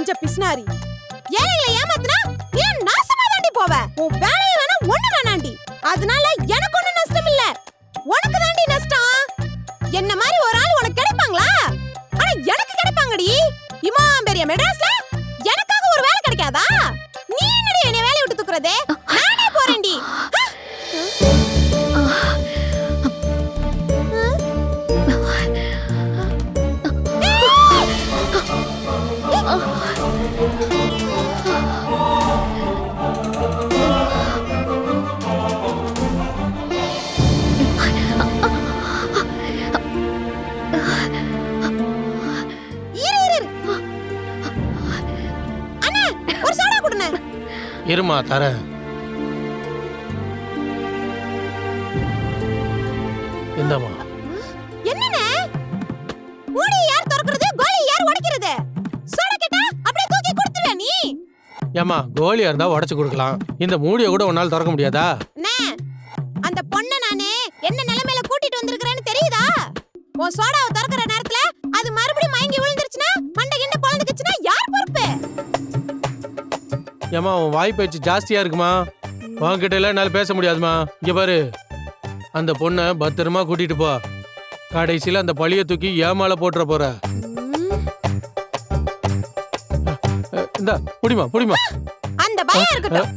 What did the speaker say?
கஞ்ச பிஸ்னாரி. ஏழைகளை ஏமாத்துனா ஏன் நாசமா தாண்டி போவ? உன் வேலைய வேணா ஒண்ணு வேணாண்டி. அதனால எனக்கு ஒண்ணு நஷ்டம் இல்ல, உனக்கு தாண்டி நஷ்டம். என்ன மாதிரி ஒரு ஆள் உனக்கு கிடைப்பாங்களா? ஆனா எனக்கு கிடைப்பாங்கடி. இம்மா பெரிய மெட்ராஸ்ல எனக்காக ஒரு வேலை கிடைக்காதா? நீ என்னடி என்ன வேலைய விட்டு தூக்குறதே? நானே போறேன்டி. இருமா தரேன். இந்தம்மா. என்னண்ணே? மூடி யார் திறக்கிறது, கோலி யார் உடைக்கிறது? சோடா கேட்டா அப்படியே தூக்கி கொடுத்துடுவே நீ. ஏமா கோலியா இருந்தா உடைச்சு கொடுக்கலாம், இந்த மூடியை கூட உன்னால திறக்க முடியாதா? அண்ணே, அந்த பொண்ணை நானே என்ன நிலைமையில கூட்டிட்டு வந்திருக்கிறேன்னு தெரியுதா? உன் சோடாவை திறக்கிற நேரத்துல அது மறுபடியும் மயங்கி விழுந்துருச்சுன்னா, மண்டை கிண்ட பொளந்துக்குச்சுன்னா யார் பொறுப்பு? ஏமா உன் வாய் பேச்சு ஜாஸ்தியா இருக்குமா? உன்கிட்ட எல்லாம் என்னால பேச முடியாதுமா. இங்க பாரு, அந்த பொண்ணை பத்திரமா கூட்டிட்டு போ. கடைசியில அந்த பழிய தூக்கி ஏமால போட்டுற போற. இந்தா புடிமா புடிமா. அந்த பயம் இருக்கட்டும்.